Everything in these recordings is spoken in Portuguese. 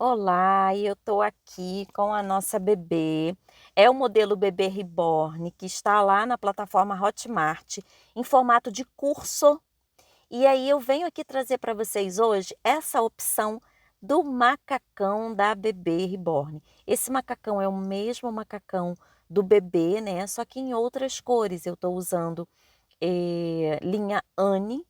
Olá, e eu tô aqui com a nossa bebê. É o modelo Bebê Reborn, que está lá na plataforma Hotmart, em formato de curso. E aí eu venho aqui trazer para vocês hoje essa opção do macacão da Bebê Reborn. Esse macacão é o mesmo macacão do bebê, né? Só que em outras cores. Eu estou usando linha Anne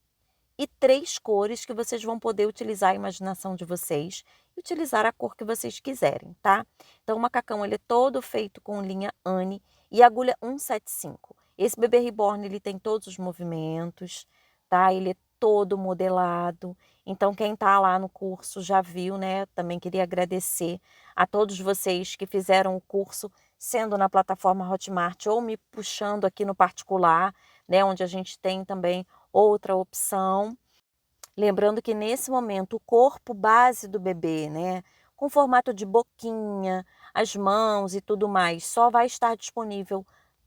e 3 cores que vocês vão poder utilizar a imaginação de vocês e utilizar a cor que vocês quiserem, tá? Então o macacão ele é todo feito com linha Anne e agulha 175. Esse bebê reborn ele tem todos os movimentos, tá? Ele é todo modelado. Então quem tá lá no curso já viu, né? Também queria agradecer a todos vocês que fizeram o curso sendo na plataforma Hotmart ou me puxando aqui no particular, né, onde a gente tem também outra opção. Lembrando que nesse momento o corpo base do bebê, né, com formato de boquinha, as mãos e tudo mais, só vai estar disponível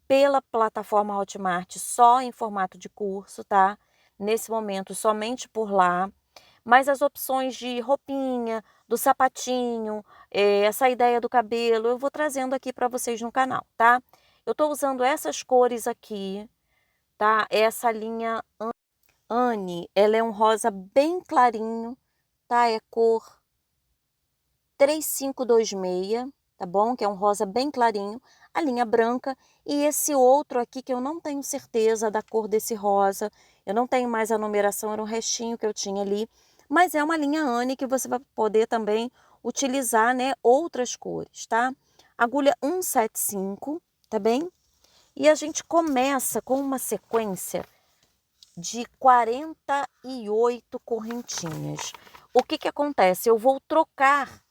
pela plataforma Hotmart, só em formato de curso, tá? Nesse momento, somente por lá. Mas as opções de roupinha, do sapatinho, essa ideia do cabelo, eu vou trazendo aqui para vocês no canal, tá? Eu estou usando essas cores aqui, tá? Essa linha Anne, ela é um rosa bem clarinho, tá? É cor 3526, tá bom? Que é um rosa bem clarinho. A linha branca e esse outro aqui que eu não tenho certeza da cor desse rosa. Eu não tenho mais a numeração, era um restinho que eu tinha ali. Mas é uma linha Anne que você vai poder também utilizar, né? Outras cores, tá? Agulha 175, tá bem? E a gente começa com uma sequência de 48 correntinhas. O que que acontece? Eu vou trocar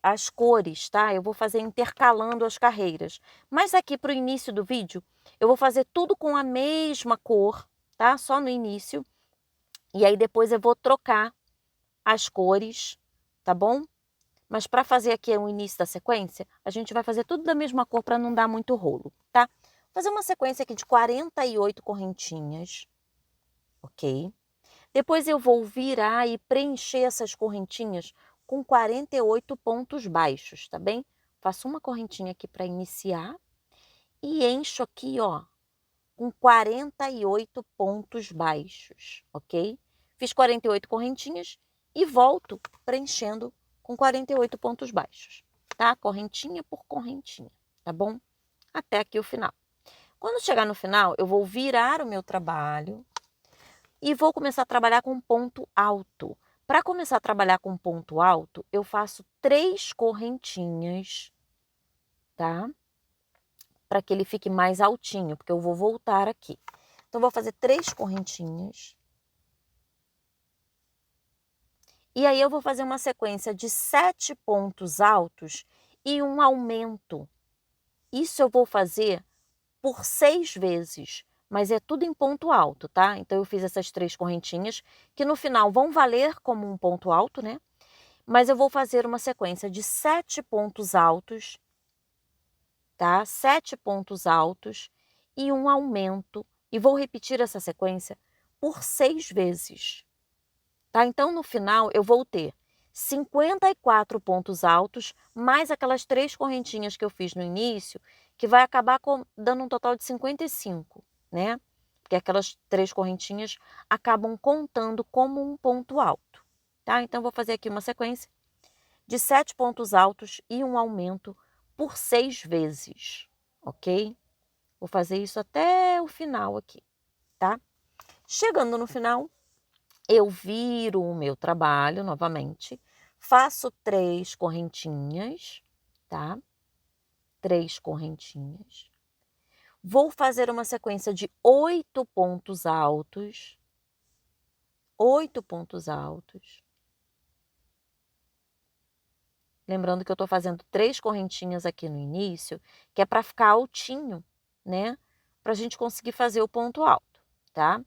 as cores, tá? Eu vou fazer intercalando as carreiras. Mas aqui para o início do vídeo, eu vou fazer tudo com a mesma cor, tá? Só no início. E aí depois eu vou trocar as cores, tá bom? Mas para fazer aqui o início da sequência, a gente vai fazer tudo da mesma cor para não dar muito rolo, tá? Vou fazer uma sequência aqui de 48 correntinhas, ok? Depois eu vou virar e preencher essas correntinhas com 48 pontos baixos, tá bem? Faço uma correntinha aqui para iniciar e encho aqui, ó, com 48 pontos baixos, ok? Fiz 48 correntinhas e volto preenchendo com 48 pontos baixos, tá? Correntinha por correntinha, tá bom? Até aqui o final. Quando chegar no final, eu vou virar o meu trabalho e vou começar a trabalhar com ponto alto. Para começar a trabalhar com ponto alto, eu faço 3 correntinhas, tá? Para que ele fique mais altinho, porque eu vou voltar aqui. Então, vou fazer 3 correntinhas. E aí, eu vou fazer uma sequência de 7 pontos altos e um aumento. Isso eu vou fazer por 6 vezes, mas é tudo em ponto alto, tá? Então, eu fiz essas 3 correntinhas, que no final vão valer como um ponto alto, né? Mas eu vou fazer uma sequência de 7 pontos altos, tá? 7 pontos altos e um aumento. E vou repetir essa sequência por 6 vezes, tá? Então, no final, eu vou ter 54 pontos altos, mais aquelas 3 correntinhas que eu fiz no início, que vai acabar dando um total de 55, né? Porque aquelas 3 correntinhas acabam contando como um ponto alto, tá? Então, vou fazer aqui uma sequência de 7 pontos altos e um aumento por 6 vezes, ok? Vou fazer isso até o final aqui, tá? Chegando no final, eu viro o meu trabalho novamente, faço 3 correntinhas, tá? 3 correntinhas. Vou fazer uma sequência de 8 pontos altos, 8 pontos altos. Lembrando que eu estou fazendo 3 correntinhas aqui no início, que é para ficar altinho, né? Para a gente conseguir fazer o ponto alto, tá?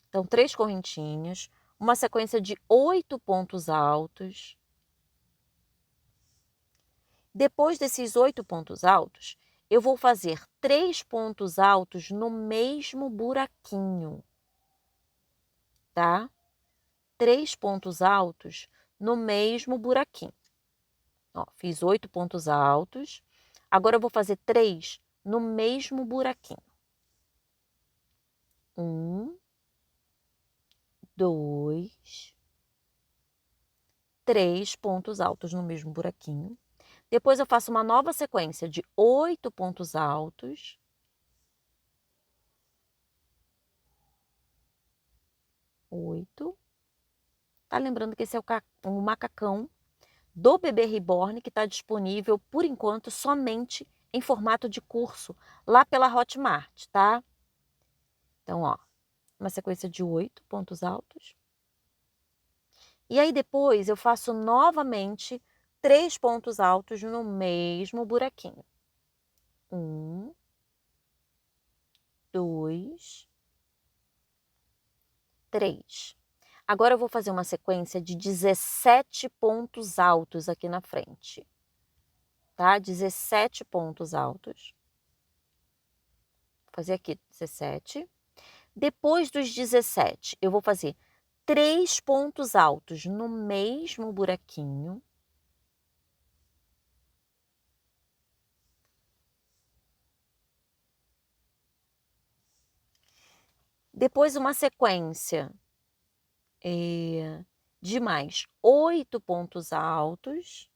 Então, 3 correntinhas, uma sequência de 8 pontos altos. Depois desses 8 pontos altos, eu vou fazer 3 pontos altos no mesmo buraquinho, tá? 3 pontos altos no mesmo buraquinho. Ó, fiz 8 pontos altos. Agora eu vou fazer 3 no mesmo buraquinho. 1, 2, 3 pontos altos no mesmo buraquinho. Depois eu faço uma nova sequência de 8 pontos altos. 8. Tá lembrando que esse é o macacão do Bebê Reborn, que está disponível, por enquanto, somente em formato de curso, lá pela Hotmart, tá? Então, ó, uma sequência de 8 pontos altos. E aí depois eu faço novamente 3 pontos altos no mesmo buraquinho. 1, 2, 3. Agora eu vou fazer uma sequência de 17 pontos altos aqui na frente, tá? 17 pontos altos. Vou fazer aqui 17. Depois dos 17, eu vou fazer 3 pontos altos no mesmo buraquinho. Depois uma sequência de mais 8 pontos altos.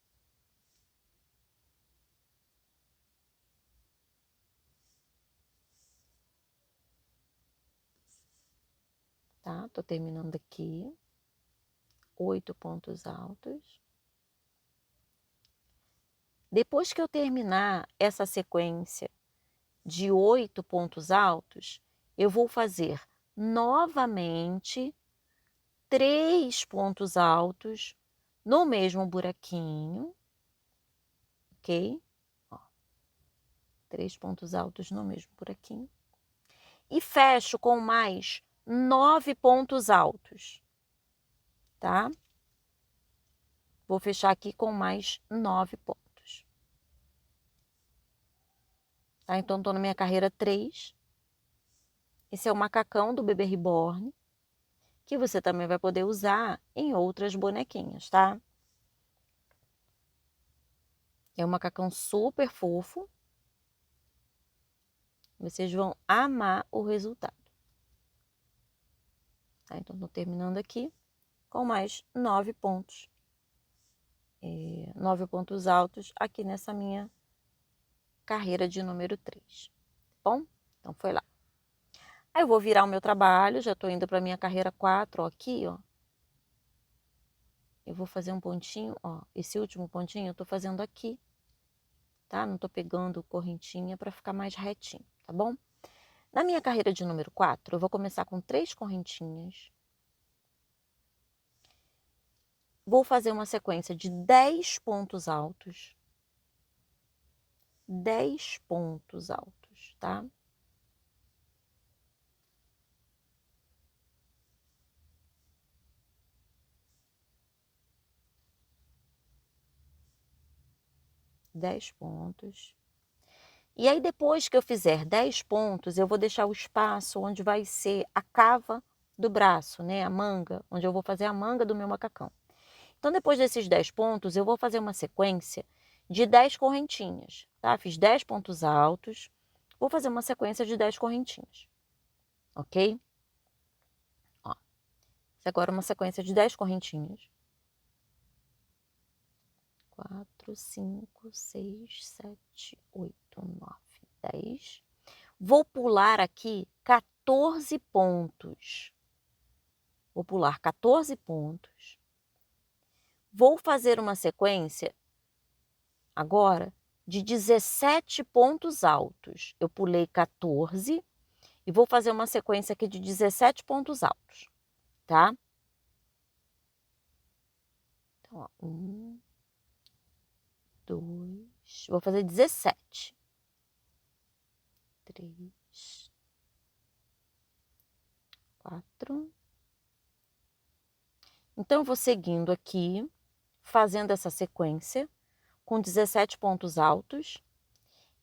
Tá? Tô terminando aqui. 8 pontos altos. Depois que eu terminar essa sequência de 8 pontos altos, eu vou fazer novamente 3 pontos altos no mesmo buraquinho, ok? Ó, 3 pontos altos no mesmo buraquinho. E fecho com mais 9 pontos altos, tá? Vou fechar aqui com mais 9 pontos. Tá? Então, tô na minha carreira 3. Esse é o macacão do Bebê Reborn, que você também vai poder usar em outras bonequinhas, tá? É um macacão super fofo. Vocês vão amar o resultado. Tá? Então, tô terminando aqui com mais 9 pontos. 9 pontos altos aqui nessa minha carreira de número 3. Tá bom? Então, foi lá. Aí eu vou virar o meu trabalho, já tô indo para minha carreira 4, ó, aqui, ó. Eu vou fazer um pontinho, ó, esse último pontinho eu tô fazendo aqui, tá? Não tô pegando correntinha para ficar mais retinho, tá bom? Na minha carreira de número 4, eu vou começar com 3 correntinhas. Vou fazer uma sequência de 10 pontos altos. 10 pontos altos, tá? Dez pontos. E aí, depois que eu fizer 10 pontos, eu vou deixar o espaço onde vai ser a cava do braço, né? A manga, onde eu vou fazer a manga do meu macacão. Então, depois desses 10 pontos, eu vou fazer uma sequência de 10 correntinhas, tá? Fiz 10 pontos altos, vou fazer uma sequência de 10 correntinhas, ok? Ó, agora uma sequência de 10 correntinhas. 4, 5, 6, 7, 8, 9, 10. Vou pular aqui 14 pontos. Vou pular 14 pontos. Vou fazer uma sequência agora de 17 pontos altos. Eu pulei 14 e vou fazer uma sequência aqui de 17 pontos altos, tá? Então, ó, 1, 2, vou fazer 17. 3, 4. Então, eu vou seguindo aqui, fazendo essa sequência com 17 pontos altos.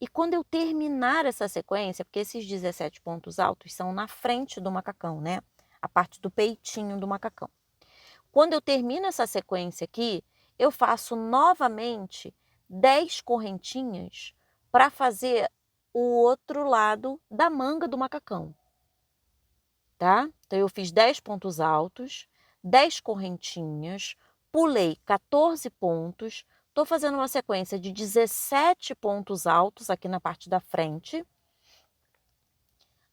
E quando eu terminar essa sequência, porque esses 17 pontos altos são na frente do macacão, né? A parte do peitinho do macacão. Quando eu termino essa sequência aqui, eu faço novamente 10 correntinhas para fazer o outro lado da manga do macacão, tá? Então, eu fiz 10 pontos altos, 10 correntinhas, pulei 14 pontos, tô fazendo uma sequência de 17 pontos altos aqui na parte da frente.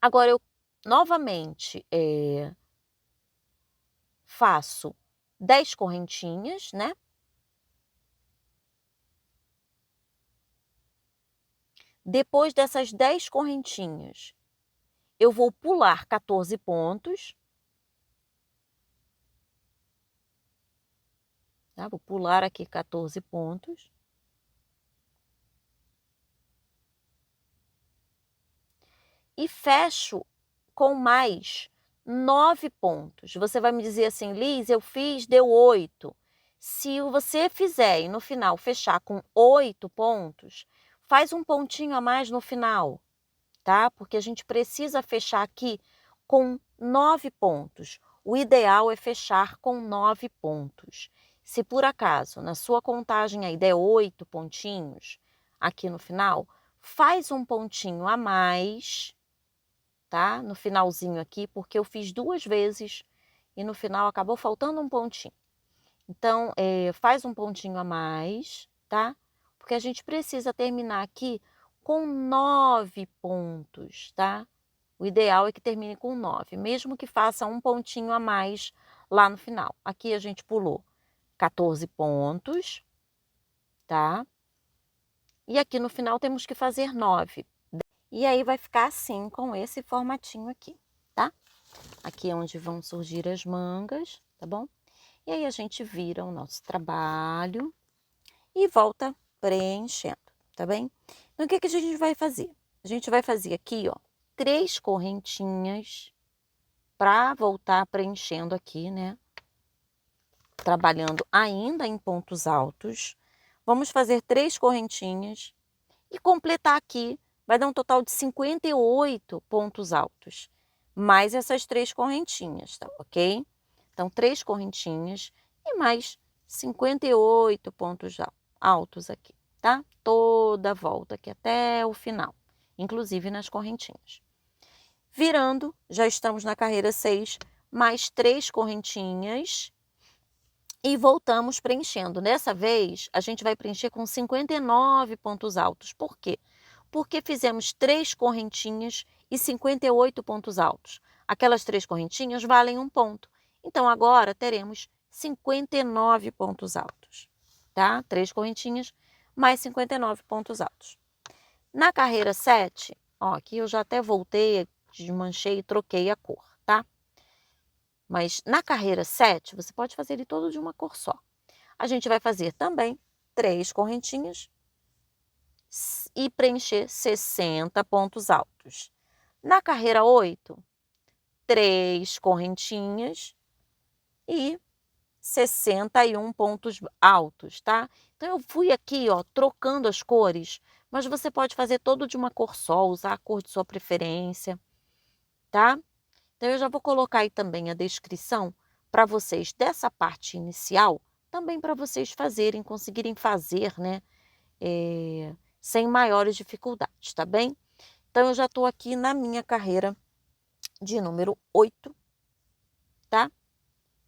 Agora eu novamente, faço 10 correntinhas, né? Depois dessas 10 correntinhas, eu vou pular 14 pontos. Tá? Vou pular aqui 14 pontos. E fecho com mais 9 pontos. Você vai me dizer assim, Liz, eu fiz, deu 8. Se você fizer e no final fechar com 8 pontos, faz um pontinho a mais no final, tá? Porque a gente precisa fechar aqui com 9 pontos. O ideal é fechar com 9 pontos. Se por acaso na sua contagem aí der 8 pontinhos aqui no final, faz um pontinho a mais, tá? No finalzinho aqui, porque eu fiz 2 vezes e no final acabou faltando um pontinho. Então, faz um pontinho a mais, tá? Porque a gente precisa terminar aqui com 9 pontos, tá? O ideal é que termine com 9, mesmo que faça um pontinho a mais lá no final. Aqui a gente pulou 14 pontos, tá? E aqui no final temos que fazer 9. E aí vai ficar assim, com esse formatinho aqui, tá? Aqui é onde vão surgir as mangas, tá bom? E aí a gente vira o nosso trabalho e volta preenchendo, tá bem? Então, o que que a gente vai fazer? A gente vai fazer aqui, ó, 3 correntinhas para voltar preenchendo aqui, né? Trabalhando ainda em pontos altos. Vamos fazer 3 correntinhas e completar aqui. Vai dar um total de 58 pontos altos, mais essas 3 correntinhas, tá ok? Então, 3 correntinhas e mais 58 pontos altos aqui, tá? Toda a volta aqui até o final, inclusive nas correntinhas. Virando, já estamos na carreira 6, mais 3 correntinhas e voltamos preenchendo. Dessa vez, a gente vai preencher com 59 pontos altos. Por quê? Porque fizemos 3 correntinhas e 58 pontos altos. Aquelas 3 correntinhas valem 1 ponto. Então, agora teremos 59 pontos altos, tá? 3 correntinhas mais 59 pontos altos. Na carreira 7, ó, aqui eu já até voltei, desmanchei e troquei a cor, tá? Mas na carreira 7, você pode fazer ele todo de uma cor só. A gente vai fazer também 3 correntinhas e preencher 60 pontos altos. Na carreira 8, 3 correntinhas e 61 pontos altos, tá? Então, eu fui aqui, ó, trocando as cores, mas você pode fazer todo de uma cor só, usar a cor de sua preferência, tá? Então, eu já vou colocar aí também a descrição para vocês dessa parte inicial, também para vocês fazerem, conseguirem fazer, né, sem maiores dificuldades, tá bem? Então, eu já estou aqui na minha carreira de número 8, tá?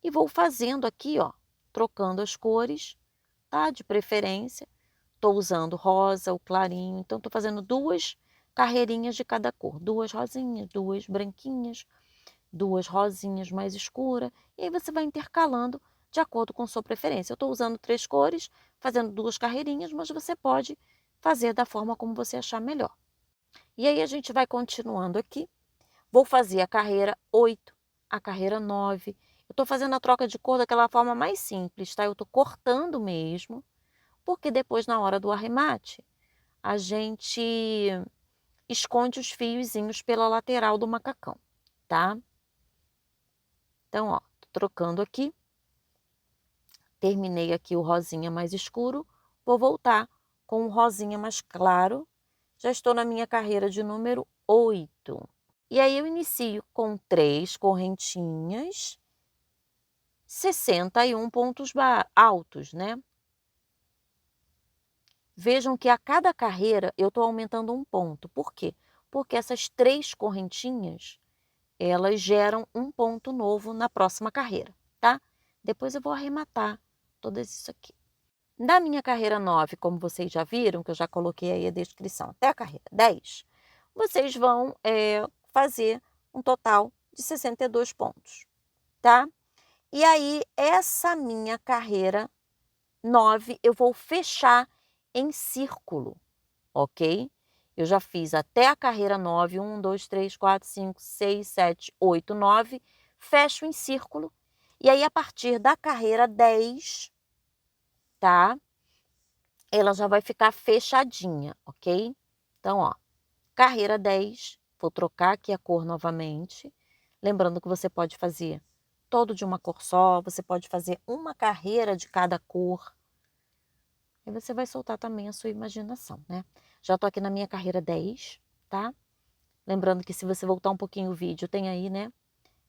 E vou fazendo aqui, ó, trocando as cores, tá? De preferência. Estou usando rosa, o clarinho, então estou fazendo 2 carreirinhas de cada cor. 2 rosinhas, 2 branquinhas, 2 rosinhas mais escura. E aí você vai intercalando de acordo com sua preferência. Eu estou usando 3 cores, fazendo 2 carreirinhas, mas você pode fazer da forma como você achar melhor. E aí a gente vai continuando aqui. Vou fazer a carreira 8, a carreira 9. Eu estou fazendo a troca de cor daquela forma mais simples, tá? Eu estou cortando mesmo, porque depois na hora do arremate, a gente esconde os fiozinhos pela lateral do macacão, tá? Então, ó, tô trocando aqui. Terminei aqui o rosinha mais escuro, vou voltar com o rosinha mais claro. Já estou na minha carreira de número 8. E aí eu inicio com 3 correntinhas, 61 pontos altos, né? Vejam que a cada carreira eu estou aumentando um ponto. Por quê? Porque essas 3 correntinhas, elas geram um ponto novo na próxima carreira, tá? Depois eu vou arrematar tudo isso aqui. Na minha carreira 9, como vocês já viram, que eu já coloquei aí a descrição, até a carreira 10, vocês vão fazer um total de 62 pontos, tá? E aí, essa minha carreira 9, eu vou fechar em círculo, ok? Eu já fiz até a carreira 9, 1, 2, 3, 4, 5, 6, 7, 8, 9, fecho em círculo. E aí, a partir da carreira 10, tá? Ela já vai ficar fechadinha, ok? Então, ó, carreira 10, vou trocar aqui a cor novamente. Lembrando que você pode fazer todo de uma cor só, você pode fazer uma carreira de cada cor. E você vai soltar também a sua imaginação, né? Já tô aqui na minha carreira 10, tá? Lembrando que se você voltar um pouquinho o vídeo, tem aí, né,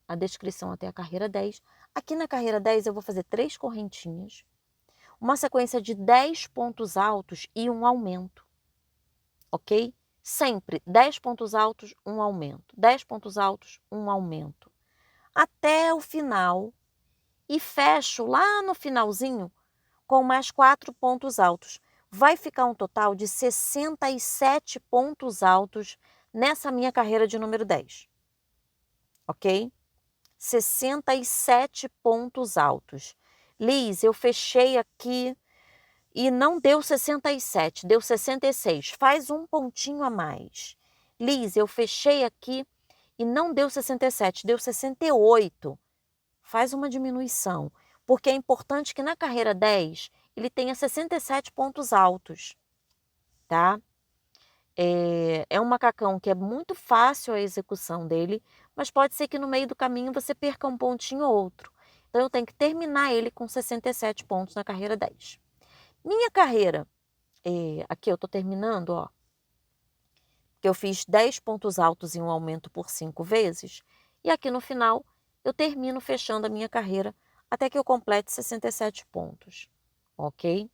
a descrição até a carreira 10. Aqui na carreira 10 eu vou fazer 3 correntinhas, uma sequência de 10 pontos altos e um aumento, ok? Sempre 10 pontos altos, um aumento, 10 pontos altos, um aumento, até o final, e fecho lá no finalzinho com mais 4 pontos altos. Vai ficar um total de 67 pontos altos nessa minha carreira de número 10, ok? 67 pontos altos. Liz, eu fechei aqui e não deu 67, deu 66. Faz um pontinho a mais. Liz, eu fechei aqui e não deu 67, deu 68. Faz uma diminuição, porque é importante que na carreira 10 ele tenha 67 pontos altos, tá? É um macacão que é muito fácil a execução dele, mas pode ser que no meio do caminho você perca um pontinho ou outro. Então eu tenho que terminar ele com 67 pontos na carreira 10. Minha carreira, aqui eu tô terminando, ó, que eu fiz 10 pontos altos e um aumento por 5 vezes, e aqui no final eu termino fechando a minha carreira até que eu complete 67 pontos, ok?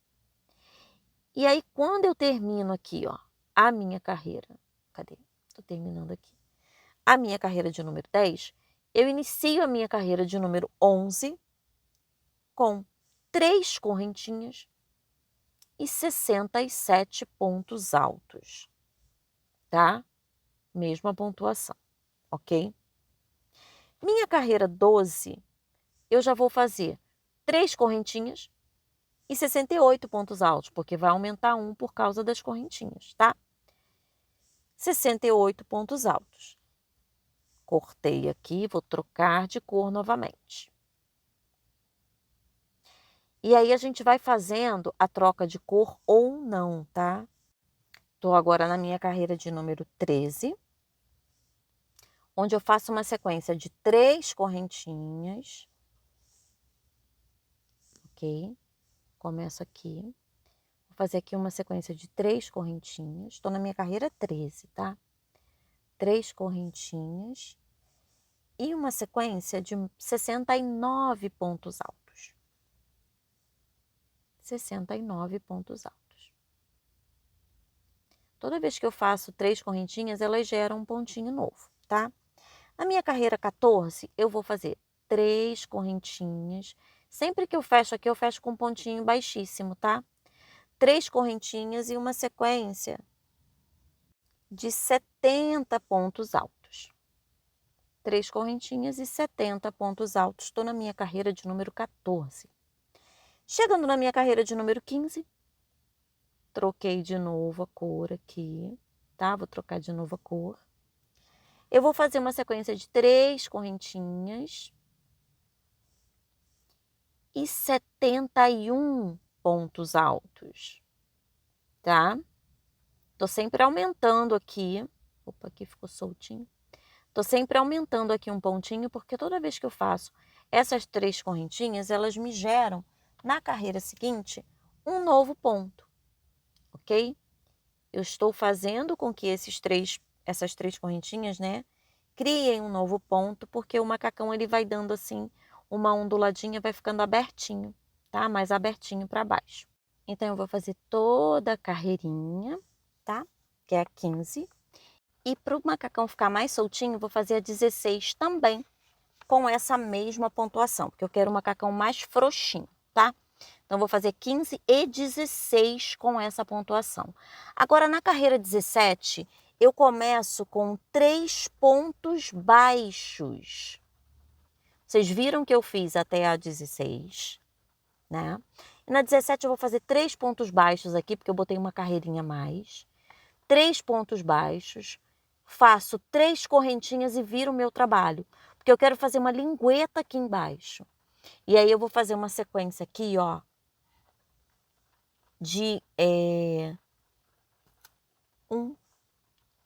E aí, quando eu termino aqui, ó, a minha carreira, cadê? Tô terminando aqui. A minha carreira de número 10, eu inicio a minha carreira de número 11 com 3 correntinhas e 67 pontos altos, tá? Mesma pontuação, ok? Minha carreira 12, eu já vou fazer 3 correntinhas e 68 pontos altos, porque vai aumentar um por causa das correntinhas, tá? 68 pontos altos. Cortei aqui, vou trocar de cor novamente. E aí a gente vai fazendo a troca de cor ou não, tá? Tô agora na minha carreira de número 13, onde eu faço uma sequência de 3 correntinhas, ok? Começo aqui, vou fazer aqui uma sequência de 3 correntinhas, tô na minha carreira 13, tá? 3 correntinhas e uma sequência de 69 pontos altos. 69 pontos altos. Toda vez que eu faço 3 correntinhas, elas geram um pontinho novo, tá? Na minha carreira 14, eu vou fazer 3 correntinhas. Sempre que eu fecho aqui, eu fecho com um pontinho baixíssimo, tá? 3 correntinhas e uma sequência de 70 pontos altos. 3 correntinhas e 70 pontos altos. Estou na minha carreira de número 14. Chegando na minha carreira de número 15, troquei de novo a cor aqui, tá? Vou trocar de novo a cor. Eu vou fazer uma sequência de 3 correntinhas e 71 pontos altos, tá? Tô sempre aumentando aqui. Opa, aqui ficou soltinho. Tô sempre aumentando aqui um pontinho, porque toda vez que eu faço essas 3 correntinhas, elas me geram, na carreira seguinte, um novo ponto, ok? Eu estou fazendo com que essas três correntinhas, né, criem um novo ponto, porque o macacão ele vai dando assim uma onduladinha, vai ficando abertinho, tá? Mais abertinho para baixo. Então, eu vou fazer toda a carreirinha, tá? Que é a 15. E para o macacão ficar mais soltinho, eu vou fazer a 16 também, com essa mesma pontuação, porque eu quero um macacão mais frouxinho, tá? Então, vou fazer 15 e 16 com essa pontuação. Agora, na carreira 17, eu começo com 3 pontos baixos. Vocês viram que eu fiz até a 16, né? E na 17 eu vou fazer 3 pontos baixos aqui, porque eu botei uma carreirinha a mais. 3 pontos baixos, faço 3 correntinhas e viro o meu trabalho, porque eu quero fazer uma lingueta aqui embaixo. E aí eu vou fazer uma sequência aqui, ó, de 1,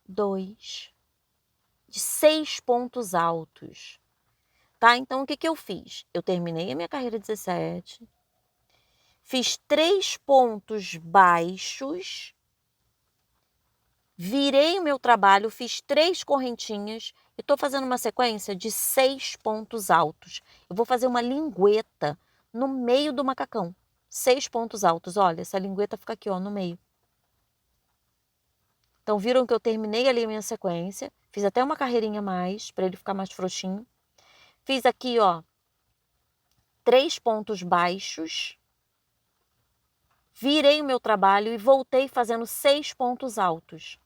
2, de 6 pontos altos, tá? Então, o que que eu fiz? Eu terminei a minha carreira 17, fiz 3 pontos baixos, virei o meu trabalho, fiz 3 correntinhas e estou fazendo uma sequência de 6 pontos altos. Eu vou fazer uma lingueta no meio do macacão. 6 pontos altos. Olha, essa lingueta fica aqui, ó, no meio. Então, viram que eu terminei ali a minha sequência. Fiz até uma carreirinha a mais, para ele ficar mais frouxinho. Fiz aqui, ó, 3 pontos baixos. Virei o meu trabalho e voltei fazendo 6 pontos altos.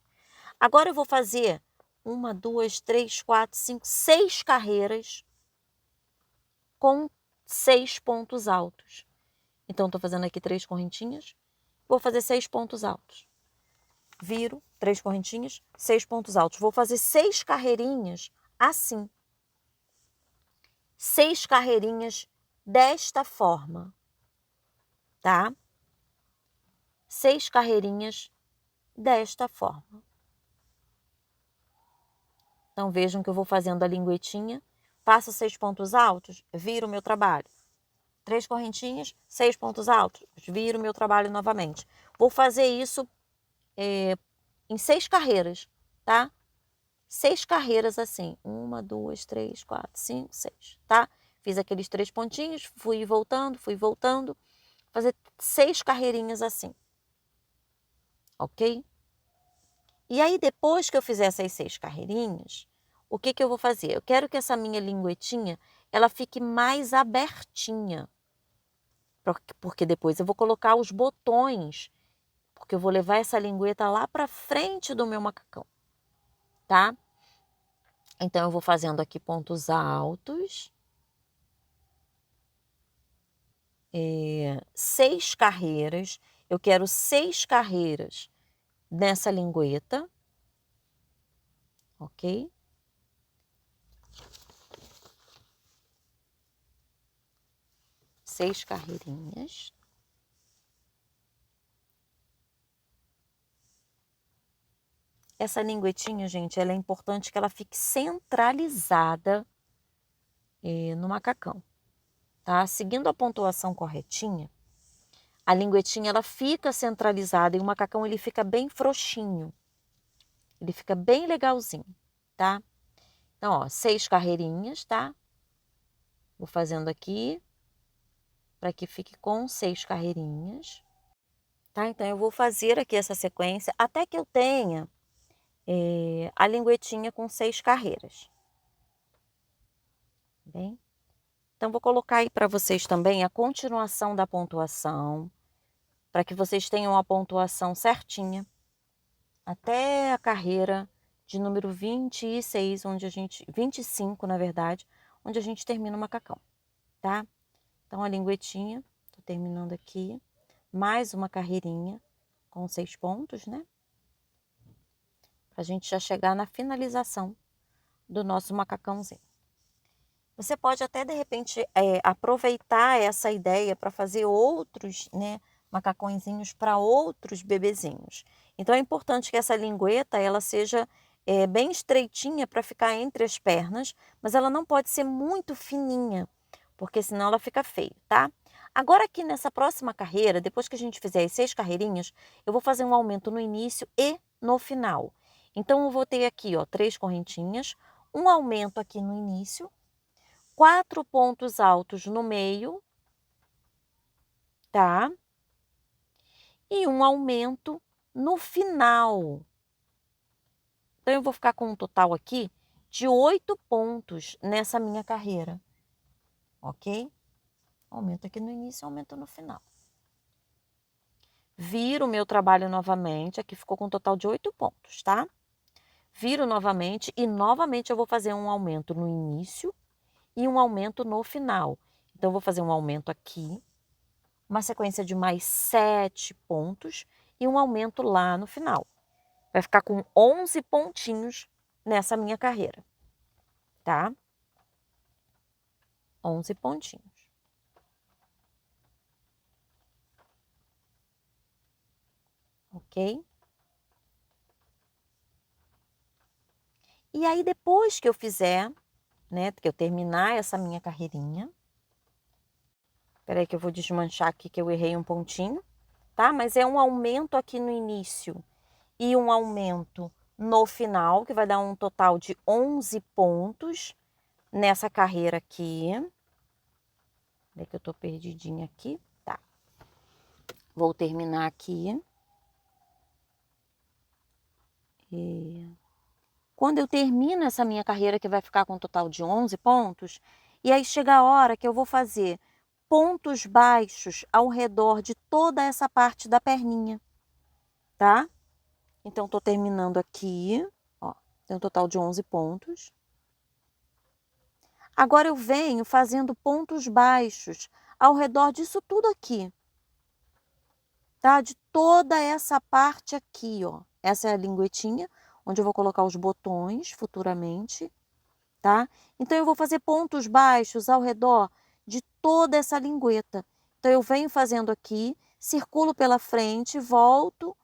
Agora eu vou fazer 1, 2, 3, 4, 5, 6 carreiras com 6 pontos altos. Então, estou fazendo aqui 3 correntinhas, vou fazer 6 pontos altos. Viro, 3 correntinhas, 6 pontos altos. Vou fazer 6 carreirinhas assim. 6 carreirinhas desta forma, tá? 6 carreirinhas desta forma. Então, vejam que eu vou fazendo a linguetinha, faço 6 pontos altos, viro o meu trabalho. 3 correntinhas, 6 pontos altos, viro o meu trabalho novamente. Vou fazer isso em 6 carreiras, tá? 6 carreiras assim. 1, 2, 3, 4, 5, 6, tá? Fiz aqueles 3 pontinhos, fui voltando. Fazer 6 carreirinhas assim. Ok? E aí, depois que eu fizer essas 6 carreirinhas, o que que eu vou fazer? Eu quero que essa minha linguetinha, ela fique mais abertinha. Porque depois eu vou colocar os botões, porque eu vou levar essa lingueta lá para frente do meu macacão, tá? Então, eu vou fazendo aqui pontos altos. 6 carreiras. Eu quero 6 carreiras nessa lingueta, ok? Seis carreirinhas. Essa linguetinha, gente, ela é importante que ela fique centralizada no macacão, tá? Seguindo a pontuação corretinha, a linguetinha ela fica centralizada e o macacão ele fica bem frouxinho. Ele fica bem legalzinho, tá? Então, ó, 6 carreirinhas, tá? Vou fazendo aqui para que fique com 6 carreirinhas, tá? Então, eu vou fazer aqui essa sequência até que eu tenha a linguetinha com 6 carreiras. Bem? Então, vou colocar aí para vocês também a continuação da pontuação, para que vocês tenham a pontuação certinha até a carreira de número 26, 25, na verdade, onde a gente termina o macacão, tá? Então, a linguetinha, tô terminando aqui, mais uma carreirinha com 6 pontos, né? Pra gente já chegar na finalização do nosso macacãozinho. Você pode até, de repente, aproveitar essa ideia para fazer outros, né, macacõezinhos para outros bebezinhos. Então, é importante que essa lingueta, ela seja bem estreitinha para ficar entre as pernas, mas ela não pode ser muito fininha, porque senão ela fica feia, tá? Agora, aqui nessa próxima carreira, depois que a gente fizer as 6 carreirinhas, eu vou fazer um aumento no início e no final. Então, eu vou ter aqui, ó, 3 correntinhas, um aumento aqui no início, 4 pontos altos no meio, tá? e um aumento no final. Então, eu vou ficar com um total aqui de 8 pontos nessa minha carreira, ok? Aumento aqui no início e aumento no final. Viro o meu trabalho novamente, aqui ficou com um total de 8 pontos, tá? Viro novamente e novamente eu vou fazer um aumento no início e um aumento no final. Então, eu vou fazer um aumento aqui, uma sequência de mais 7 pontos e um aumento lá no final. Vai ficar com 11 pontinhos nessa minha carreira, tá? 11 pontinhos. Ok? E aí, depois que eu fizer, né, que eu terminar essa minha carreirinha, peraí que eu vou desmanchar aqui que eu errei um pontinho, tá? Mas é um aumento aqui no início e um aumento no final, que vai dar um total de 11 pontos nessa carreira aqui. Peraí que eu tô perdidinha aqui, tá? Vou terminar aqui. E quando eu termino essa minha carreira, que vai ficar com um total de 11 pontos, e aí chega a hora que eu vou fazer pontos baixos ao redor de toda essa parte da perninha, tá? Então, tô terminando aqui, ó, tem um total de 11 pontos. Agora eu venho fazendo pontos baixos ao redor disso tudo aqui, tá? De toda essa parte aqui, ó. Essa é a linguetinha, onde eu vou colocar os botões futuramente, tá? Então, eu vou fazer pontos baixos ao redor de toda essa lingueta. Então, eu venho fazendo aqui, circulo pela frente, volto,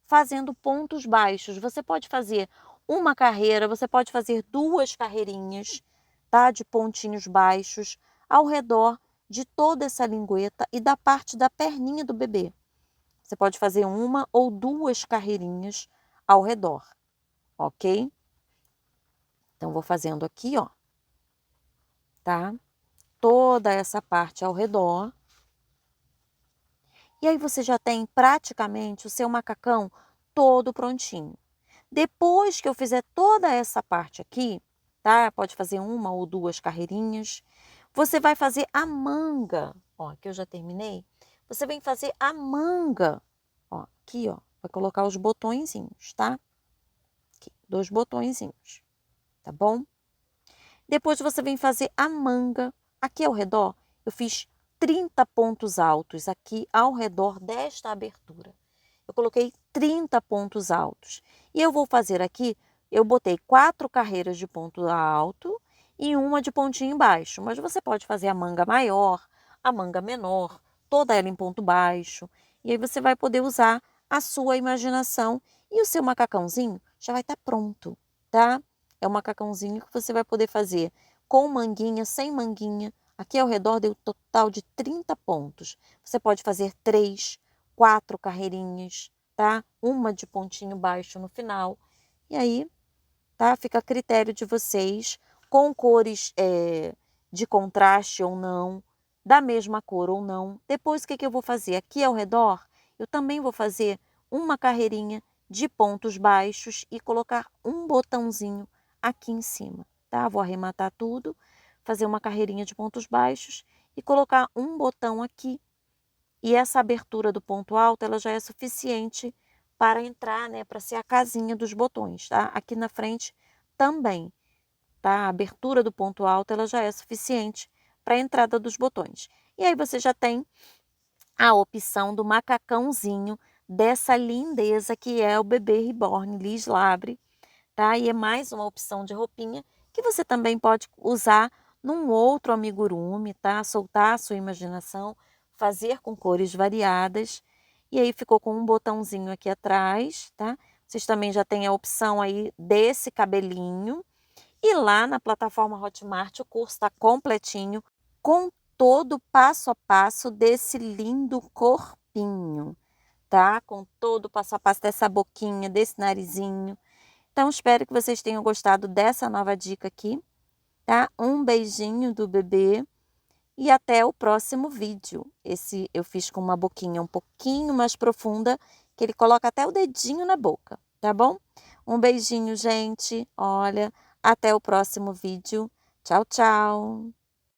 fazendo pontos baixos. Você pode fazer uma carreira, você pode fazer 2 carreirinhas, tá? De pontinhos baixos ao redor de toda essa lingueta e da parte da perninha do bebê. Você pode fazer 1 ou 2 carreirinhas ao redor, ok? Então, vou fazendo aqui, ó, tá? Toda essa parte ao redor. E aí você já tem praticamente o seu macacão todo prontinho. Depois que eu fizer toda essa parte aqui, tá? Pode fazer 1 ou 2 carreirinhas. Você vai fazer a manga, ó, aqui eu já terminei. Você vem fazer a manga, ó, aqui, ó, vai colocar os botõezinhos, tá? Aqui, 2 botõezinhos, tá bom? Depois você vem fazer a manga. Aqui ao redor, eu fiz 30 pontos altos aqui ao redor desta abertura. Eu coloquei 30 pontos altos. E eu vou fazer aqui, eu botei 4 carreiras de ponto alto e 1 de pontinho baixo. Mas você pode fazer a manga maior, a manga menor, toda ela em ponto baixo. E aí você vai poder usar a sua imaginação e o seu macacãozinho já vai estar pronto, tá? É um macacãozinho que você vai poder fazer com manguinha, sem manguinha. Aqui ao redor deu um total de 30 pontos. Você pode fazer 3, 4 carreirinhas, tá? 1 de pontinho baixo no final. E aí, tá? Fica a critério de vocês, com cores de contraste ou não, da mesma cor ou não. Depois, o que que eu vou fazer? Aqui ao redor, eu também vou fazer uma carreirinha de pontos baixos e colocar um botãozinho aqui em cima, tá? Vou arrematar tudo, fazer uma carreirinha de pontos baixos e colocar um botão aqui. E essa abertura do ponto alto, ela já é suficiente para entrar, né, para ser a casinha dos botões, tá? Aqui na frente também, tá? A abertura do ponto alto, ela já é suficiente para a entrada dos botões. E aí você já tem a opção do macacãozinho dessa lindeza que é o bebê reborn Liz Labre, tá? E é mais uma opção de roupinha que você também pode usar num outro amigurumi, tá? Soltar a sua imaginação, fazer com cores variadas. E aí ficou com um botãozinho aqui atrás, tá? Vocês também já têm a opção aí desse cabelinho. E lá na plataforma Hotmart o curso está completinho, com todo o passo a passo desse lindo corpinho, tá? Com todo o passo a passo dessa boquinha, desse narizinho. Então, espero que vocês tenham gostado dessa nova dica aqui, tá? Um beijinho do bebê e até o próximo vídeo. Esse eu fiz com uma boquinha um pouquinho mais profunda, que ele coloca até o dedinho na boca, tá bom? Um beijinho, gente. Olha, até o próximo vídeo. Tchau, tchau.